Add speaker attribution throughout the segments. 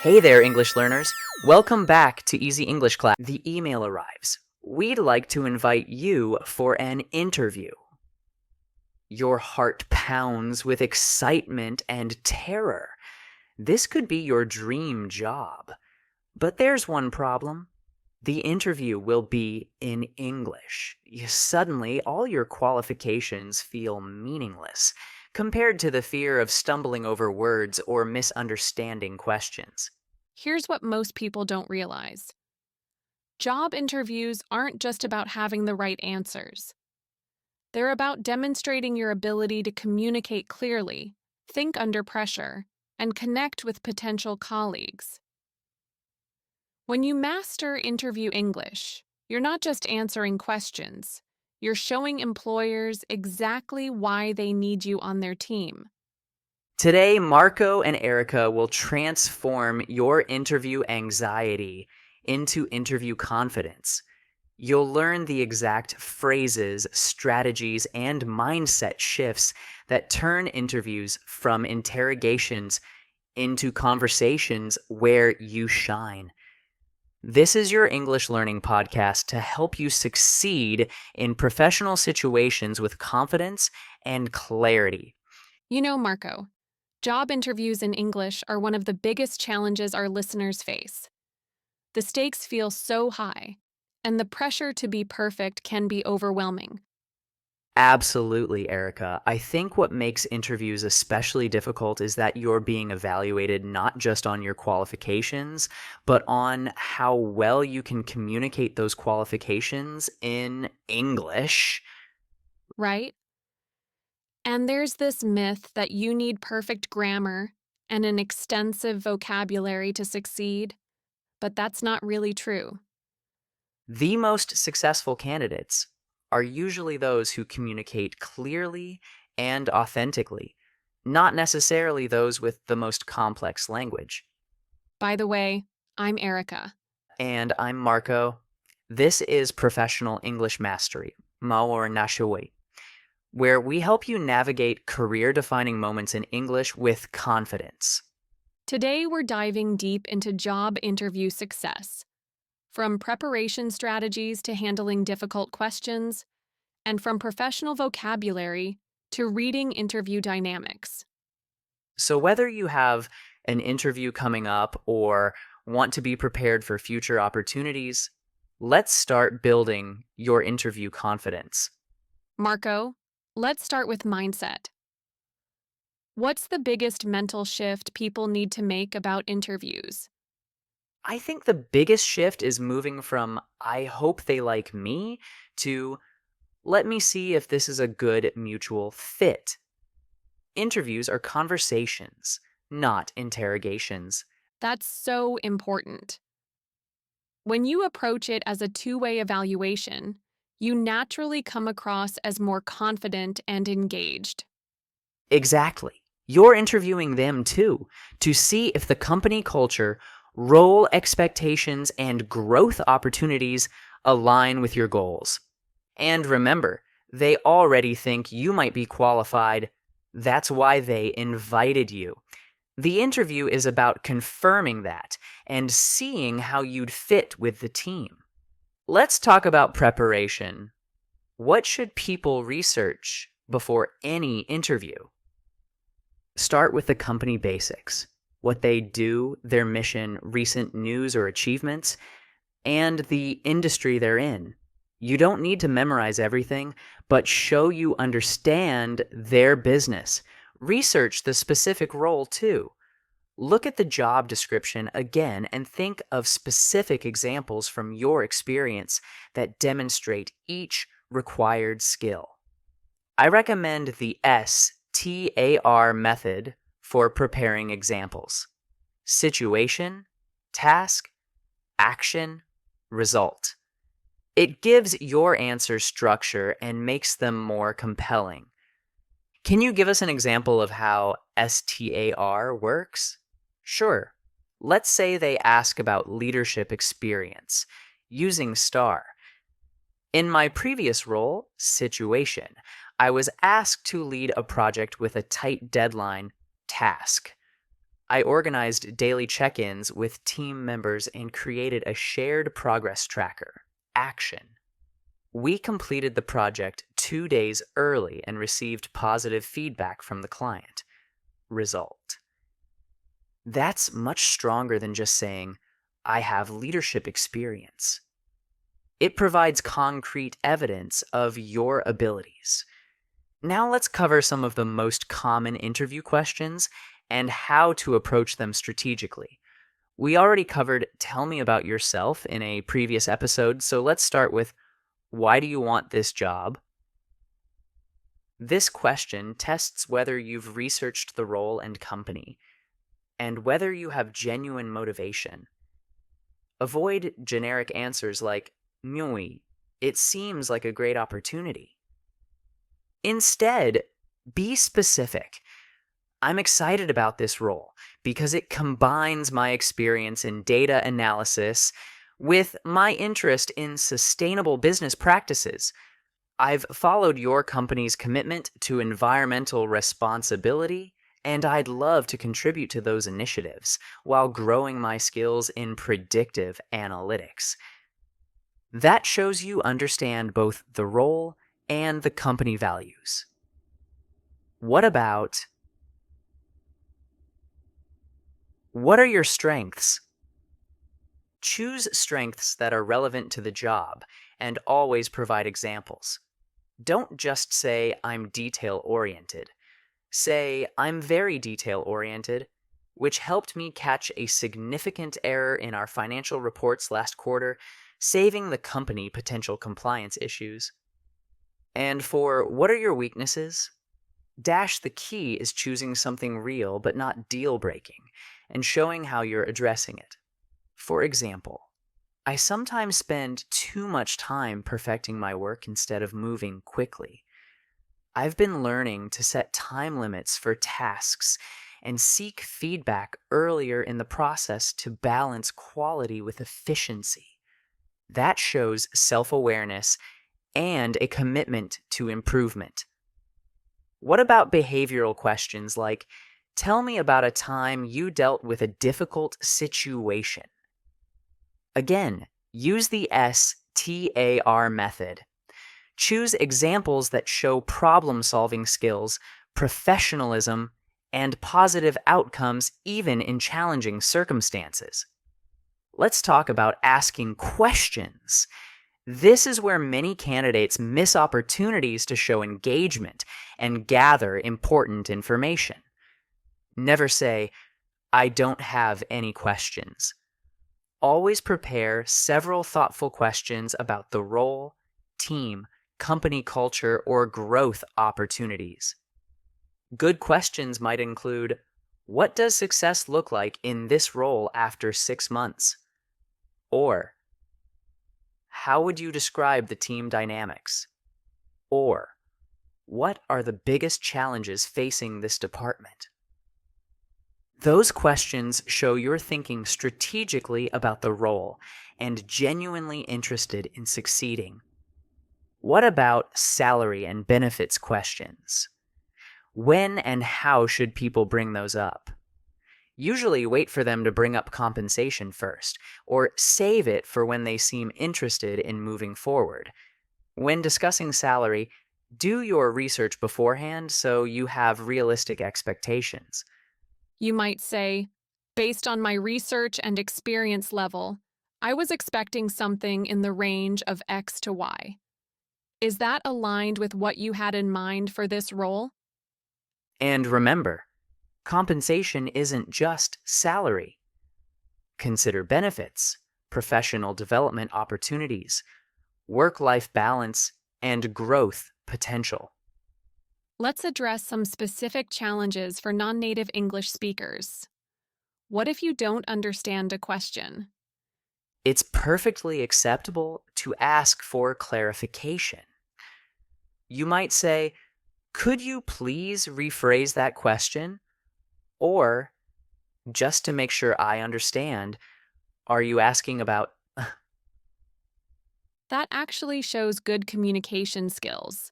Speaker 1: Hey there, English learners. Welcome back to Easy English Class. The email arrives. We'd like to invite you for an interview. Your heart pounds with excitement and terror. This could be your dream job. But there's one problem. The interview will be in English. Suddenly, all your qualifications feel meaningless compared to the fear of stumbling over words or misunderstanding questions.
Speaker 2: Here's what most people don't realize. Job interviews aren't just about having the right answers. They're about demonstrating your ability to communicate clearly, think under pressure, and connect with potential colleagues. When you master interview English, you're not just answering questions, you're showing employers exactly why they need you on their team.
Speaker 1: Today, Marco and Erica will transform your interview anxiety into interview confidence. You'll learn the exact phrases, strategies, and mindset shifts that turn interviews from interrogations into conversations where you shine. This is your English learning podcast to help you succeed in professional situations with confidence and clarity.
Speaker 2: You know, Marco, job interviews in English are one of the biggest challenges our listeners face. The stakes feel so high, and the pressure to be perfect can be overwhelming.
Speaker 1: Absolutely, Erica. I think what makes interviews especially difficult is that you're being evaluated not just on your qualifications, but on how well you can communicate those qualifications in English.
Speaker 2: Right? And there's this myth that you need perfect grammar and an extensive vocabulary to succeed, but that's not really true.
Speaker 1: The most successful candidates are usually those who communicate clearly and authentically, not necessarily those with the most complex language.
Speaker 2: By the way, I'm Erica.
Speaker 1: And I'm Marco. This is Professional English Mastery, Maor Nashawi, where we help you navigate career-defining moments in English with confidence.
Speaker 2: Today we're diving deep into job interview success, from preparation strategies to handling difficult questions, and from professional vocabulary to reading interview dynamics.
Speaker 1: So whether you have an interview coming up or want to be prepared for future opportunities, let's start building your interview confidence.
Speaker 2: Marco, let's start with mindset. What's the biggest mental shift people need to make about interviews?
Speaker 1: I think the biggest shift is moving from "I hope they like me" to "let me see if this is a good mutual fit." Interviews are conversations, not interrogations.
Speaker 2: That's so important. When you approach it as a two-way evaluation, you naturally come across as more confident and engaged.
Speaker 1: Exactly. You're interviewing them too, to see if the company culture, role expectations, and growth opportunities align with your goals. And remember, they already think you might be qualified. That's why they invited you. The interview is about confirming that and seeing how you'd fit with the team. Let's talk about preparation. What should people research before any interview? Start with the company basics, what they do, their mission, recent news or achievements, and the industry they're in. You don't need to memorize everything, but show you understand their business. Research the specific role too. Look at the job description again and think of specific examples from your experience that demonstrate each required skill. I recommend the STAR method for preparing examples: situation, task, action, result. It gives your answers structure and makes them more compelling. Can you give us an example of how STAR works? Sure. Let's say they ask about leadership experience using STAR. In my previous role, situation, I was asked to lead a project with a tight deadline, task. I organized daily check-ins with team members and created a shared progress tracker. Action. We completed the project 2 days early and received positive feedback from the client. Result. That's much stronger than just saying, I have leadership experience. It provides concrete evidence of your abilities. Now let's cover some of the most common interview questions and how to approach them strategically. We already covered tell me about yourself in a previous episode, so let's start with why do you want this job? This question tests whether you've researched the role and company, and whether you have genuine motivation. Avoid generic answers like, "Mui, it seems like a great opportunity." Instead, be specific. I'm excited about this role because it combines my experience in data analysis with my interest in sustainable business practices. I've followed your company's commitment to environmental responsibility, and I'd love to contribute to those initiatives while growing my skills in predictive analytics. That shows you understand both the role and the company values. What are your strengths? Choose strengths that are relevant to the job and always provide examples. Don't just say, I'm detail-oriented. Say, I'm very detail-oriented, which helped me catch a significant error in our financial reports last quarter, saving the company potential compliance issues. And for what are your weaknesses? Dash the key is choosing something real but not deal-breaking, and showing how you're addressing it. For example, I sometimes spend too much time perfecting my work instead of moving quickly. I've been learning to set time limits for tasks and seek feedback earlier in the process to balance quality with efficiency. That shows self-awareness and a commitment to improvement. What about behavioral questions like, tell me about a time you dealt with a difficult situation? Again, use the STAR method. Choose examples that show problem-solving skills, professionalism, and positive outcomes even in challenging circumstances. Let's talk about asking questions. This is where many candidates miss opportunities to show engagement and gather important information. Never say, I don't have any questions. Always prepare several thoughtful questions about the role, team, company culture, or growth opportunities. Good questions might include, what does success look like in this role after 6 months? Or, how would you describe the team dynamics? Or, what are the biggest challenges facing this department? Those questions show you're thinking strategically about the role and genuinely interested in succeeding. What about salary and benefits questions? When and how should people bring those up? Usually wait for them to bring up compensation first, or save it for when they seem interested in moving forward. When discussing salary, do your research beforehand so you have realistic expectations.
Speaker 2: You might say, based on my research and experience level, I was expecting something in the range of X to Y. Is that aligned with what you had in mind for this role?
Speaker 1: And remember, compensation isn't just salary. Consider benefits, professional development opportunities, work-life balance, and growth potential.
Speaker 2: Let's address some specific challenges for non-native English speakers. What if you don't understand a question?
Speaker 1: It's perfectly acceptable to ask for clarification. You might say, could you please rephrase that question? Or, just to make sure I understand, are you asking about...
Speaker 2: That actually shows good communication skills.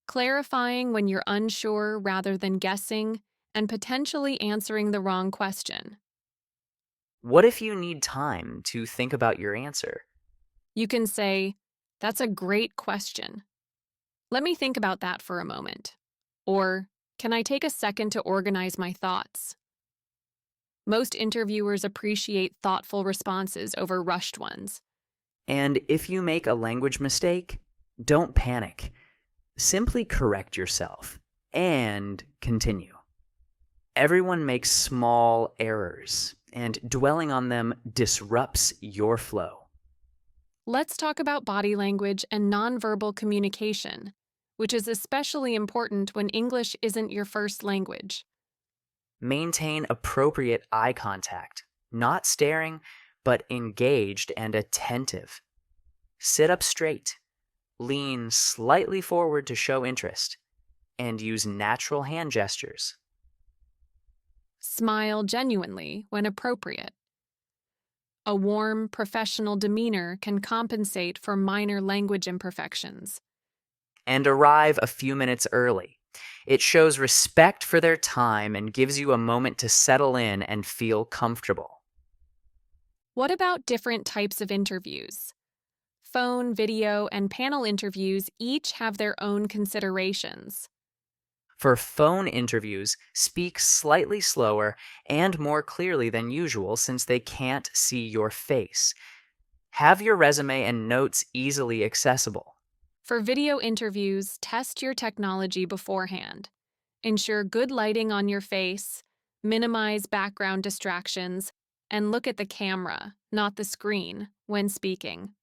Speaker 2: Clarifying when you're unsure rather than guessing and potentially answering the wrong question.
Speaker 1: What if you need time to think about your answer?
Speaker 2: You can say, "That's a great question. Let me think about that for a moment." Or, "Can I take a second to organize my thoughts?" Most interviewers appreciate thoughtful responses over rushed ones.
Speaker 1: And if you make a language mistake, don't panic. Simply correct yourself and continue. Everyone makes small errors, and dwelling on them disrupts your flow.
Speaker 2: Let's talk about body language and nonverbal communication, which is especially important when English isn't your first language.
Speaker 1: Maintain appropriate eye contact, not staring, but engaged and attentive. Sit up straight, lean slightly forward to show interest, and use natural hand gestures.
Speaker 2: Smile genuinely when appropriate. A warm, professional demeanor can compensate for minor language imperfections.
Speaker 1: And arrive a few minutes early. It shows respect for their time and gives you a moment to settle in and feel comfortable.
Speaker 2: What about different types of interviews? Phone, video, and panel interviews each have their own considerations.
Speaker 1: For phone interviews, speak slightly slower and more clearly than usual since they can't see your face. Have your resume and notes easily accessible.
Speaker 2: For video interviews, test your technology beforehand. Ensure good lighting on your face, minimize background distractions, and look at the camera, not the screen, when speaking.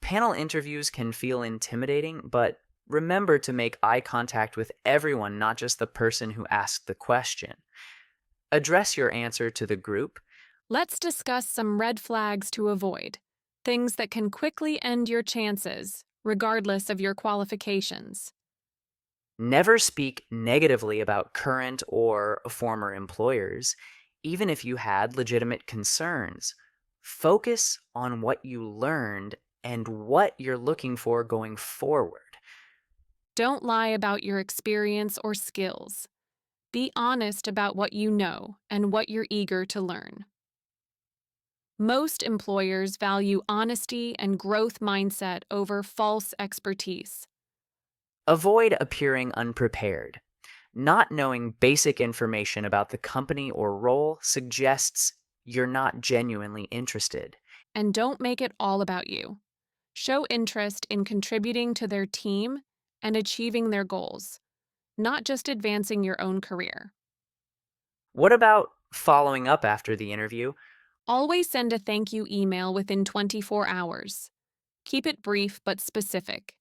Speaker 1: Panel interviews can feel intimidating, but remember to make eye contact with everyone, not just the person who asked the question. Address your answer to the group.
Speaker 2: Let's discuss some red flags to avoid, things that can quickly end your chances, regardless of your qualifications.
Speaker 1: Never speak negatively about current or former employers, even if you had legitimate concerns. Focus on what you learned and what you're looking for going forward.
Speaker 2: Don't lie about your experience or skills. Be honest about what you know and what you're eager to learn. Most employers value honesty and growth mindset over false expertise.
Speaker 1: Avoid appearing unprepared. Not knowing basic information about the company or role suggests you're not genuinely interested.
Speaker 2: And don't make it all about you. Show interest in contributing to their team and achieving their goals, not just advancing your own career.
Speaker 1: What about following up after the interview?
Speaker 2: Always send a thank you email within 24 hours. Keep it brief but specific.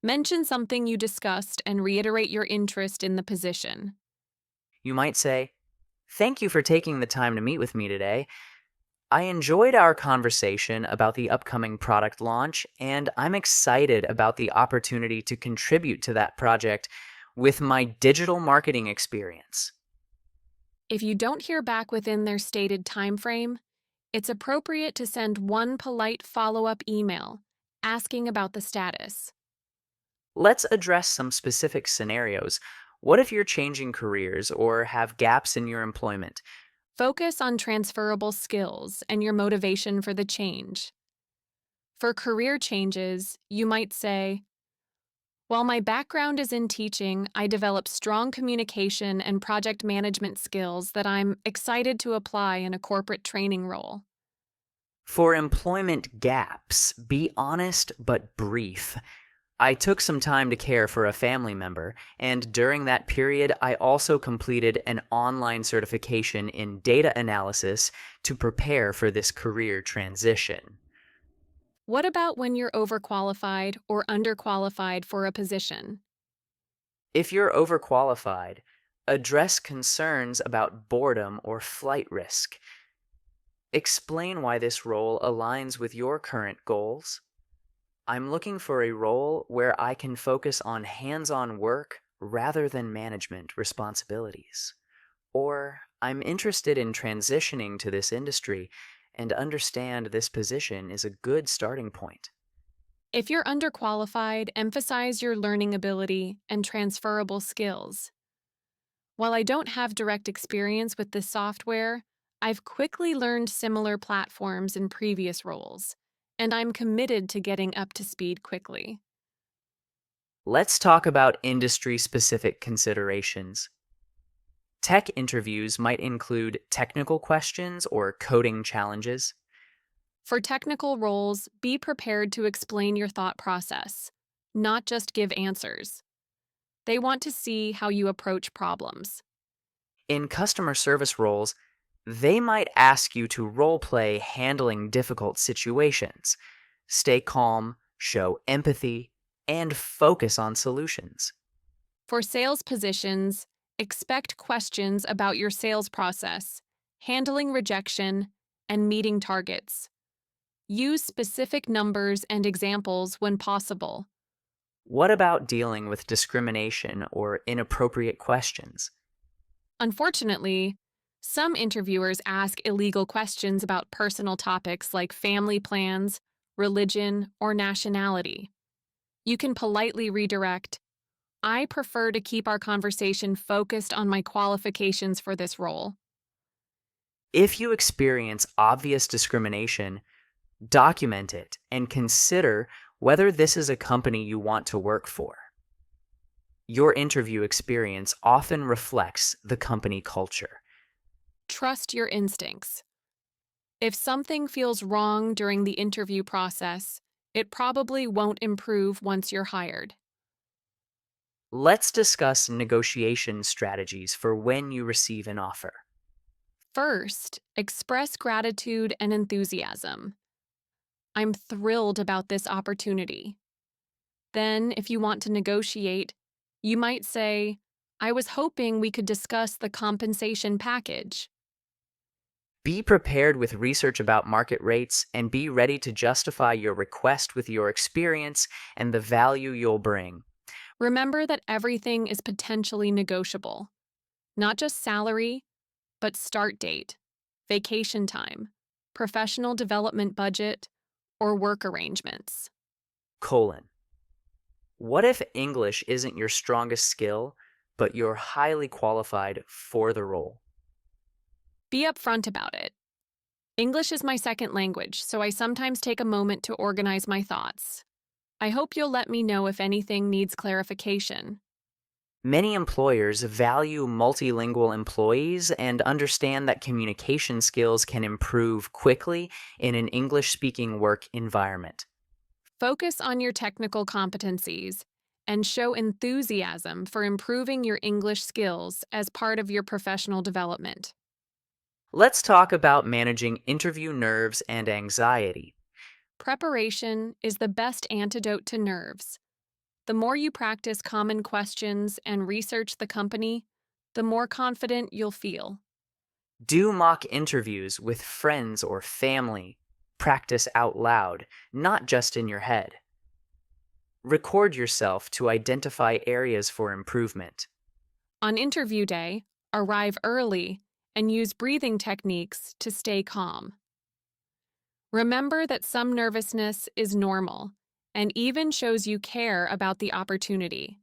Speaker 2: Mention something you discussed and reiterate your interest in the position.
Speaker 1: You might say, "Thank you for taking the time to meet with me today. I enjoyed our conversation about the upcoming product launch, and I'm excited about the opportunity to contribute to that project with my digital marketing experience."
Speaker 2: If you don't hear back within their stated timeframe, it's appropriate to send one polite follow-up email asking about the status.
Speaker 1: Let's address some specific scenarios. What if you're changing careers or have gaps in your employment?
Speaker 2: Focus on transferable skills and your motivation for the change. For career changes, you might say, "While my background is in teaching, I developed strong communication and project management skills that I'm excited to apply in a corporate training role."
Speaker 1: For employment gaps, be honest but brief. I took some time to care for a family member, and during that period, I also completed an online certification in data analysis to prepare for this career transition.
Speaker 2: What about when you're overqualified or underqualified for a position?
Speaker 1: If you're overqualified, address concerns about boredom or flight risk. Explain why this role aligns with your current goals. I'm looking for a role where I can focus on hands-on work rather than management responsibilities. Or I'm interested in transitioning to this industry and understand this position is a good starting point.
Speaker 2: If you're underqualified, emphasize your learning ability and transferable skills. While I don't have direct experience with this software, I've quickly learned similar platforms in previous roles, and I'm committed to getting up to speed quickly.
Speaker 1: Let's talk about industry specific considerations. Tech interviews might include technical questions or coding challenges.
Speaker 2: For technical roles, be prepared to explain your thought process, not just give answers. They want to see how you approach problems.
Speaker 1: In customer service roles, they might ask you to role play handling difficult situations. Stay calm, show empathy, and focus on solutions.
Speaker 2: For sales positions, expect questions about your sales process, handling rejection, and meeting targets. Use specific numbers and examples when possible.
Speaker 1: What about dealing with discrimination or inappropriate questions?
Speaker 2: Unfortunately, some interviewers ask illegal questions about personal topics like family plans, religion, or nationality. You can politely redirect, "I prefer to keep our conversation focused on my qualifications for this role."
Speaker 1: If you experience obvious discrimination, document it and consider whether this is a company you want to work for. Your interview experience often reflects the company culture.
Speaker 2: Trust your instincts. If something feels wrong during the interview process, it probably won't improve once you're hired.
Speaker 1: Let's discuss negotiation strategies for when you receive an offer.
Speaker 2: First, express gratitude and enthusiasm. "I'm thrilled about this opportunity." Then, if you want to negotiate, you might say, "I was hoping we could discuss the compensation package."
Speaker 1: Be prepared with research about market rates and be ready to justify your request with your experience and the value you'll bring.
Speaker 2: Remember that everything is potentially negotiable, not just salary, but start date, vacation time, professional development budget, or work arrangements.
Speaker 1: Colon. What if English isn't your strongest skill, but you're highly qualified for the role?
Speaker 2: Be upfront about it. English is my second language, so I sometimes take a moment to organize my thoughts. I hope you'll let me know if anything needs clarification.
Speaker 1: Many employers value multilingual employees and understand that communication skills can improve quickly in an English speaking work environment.
Speaker 2: Focus on your technical competencies and show enthusiasm for improving your English skills as part of your professional development.
Speaker 1: Let's talk about managing interview nerves and anxiety.
Speaker 2: Preparation is the best antidote to nerves. The more you practice common questions and research the company, the more confident you'll feel.
Speaker 1: Do mock interviews with friends or family. Practice out loud, not just in your head. Record yourself to identify areas for improvement.
Speaker 2: On interview day, arrive early and use breathing techniques to stay calm. Remember that some nervousness is normal and even shows you care about the opportunity.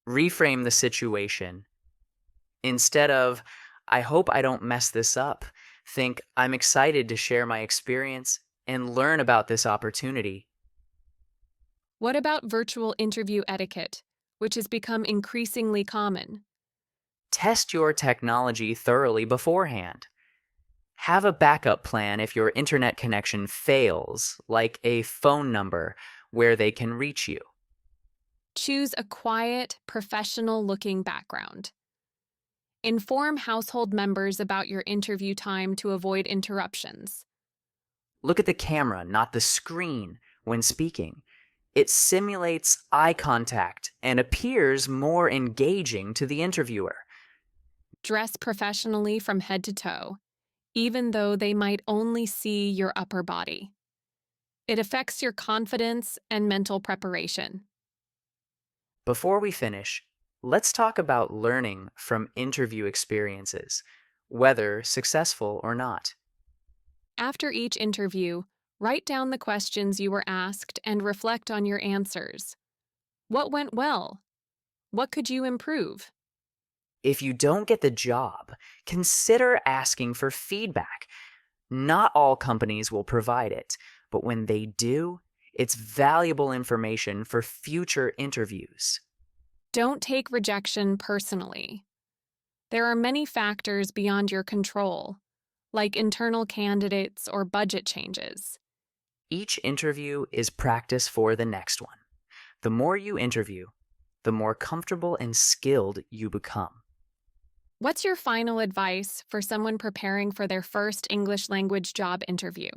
Speaker 1: Reframe the situation. Instead of, "I hope I don't mess this up," think, "I'm excited to share my experience and learn about this opportunity."
Speaker 2: What about virtual interview etiquette, which has become increasingly common?
Speaker 1: Test your technology thoroughly beforehand. Have a backup plan if your internet connection fails, like a phone number where they can reach you.
Speaker 2: Choose a quiet, professional looking background. Inform household members about your interview time to avoid interruptions.
Speaker 1: Look at the camera, not the screen, when speaking. It simulates eye contact and appears more engaging to the interviewer.
Speaker 2: Dress professionally from head to toe, even though they might only see your upper body. It affects your confidence and mental preparation.
Speaker 1: Before we finish, let's talk about learning from interview experiences, whether successful or not.
Speaker 2: After each interview, write down the questions you were asked and reflect on your answers. What went well? What could you improve?
Speaker 1: If you don't get the job, consider asking for feedback. Not all companies will provide it, but when they do, it's valuable information for future interviews.
Speaker 2: Don't take rejection personally. There are many factors beyond your control, like internal candidates or budget changes.
Speaker 1: Each interview is practice for the next one. The more you interview, the more comfortable and skilled you become.
Speaker 2: What's your final advice for someone preparing for their first English language job interview?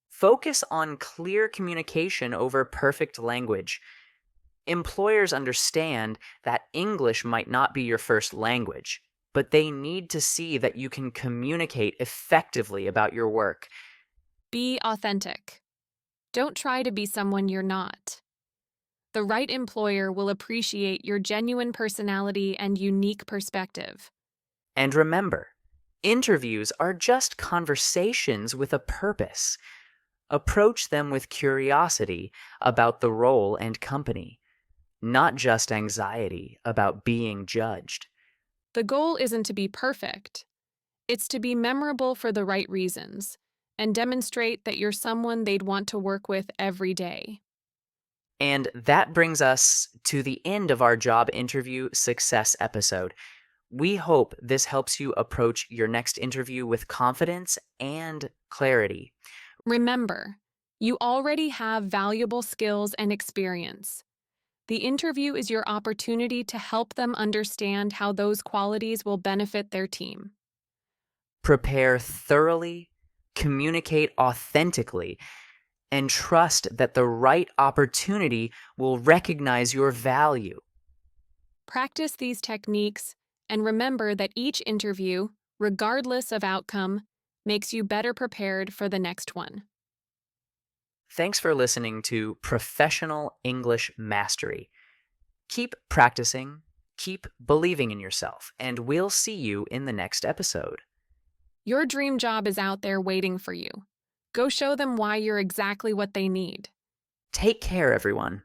Speaker 1: Focus on clear communication over perfect language. Employers understand that English might not be your first language, but they need to see that you can communicate effectively about your work.
Speaker 2: Be authentic. Don't try to be someone you're not. The right employer will appreciate your genuine personality and unique perspective.
Speaker 1: And remember, interviews are just conversations with a purpose. Approach them with curiosity about the role and company, not just anxiety about being judged.
Speaker 2: The goal isn't to be perfect, it's to be memorable for the right reasons and demonstrate that you're someone they'd want to work with every day.
Speaker 1: And that brings us to the end of our job interview success episode. We hope this helps you approach your next interview with confidence and clarity.
Speaker 2: Remember, you already have valuable skills and experience. The interview is your opportunity to help them understand how those qualities will benefit their team.
Speaker 1: Prepare thoroughly, communicate authentically, and trust that the right opportunity will recognize your value.
Speaker 2: Practice these techniques and remember that each interview, regardless of outcome, makes you better prepared for the next one.
Speaker 1: Thanks for listening to Professional English Mastery. Keep practicing, keep believing in yourself, and we'll see you in the next episode.
Speaker 2: Your dream job is out there waiting for you. Go show them why you're exactly what they need.
Speaker 1: Take care, everyone.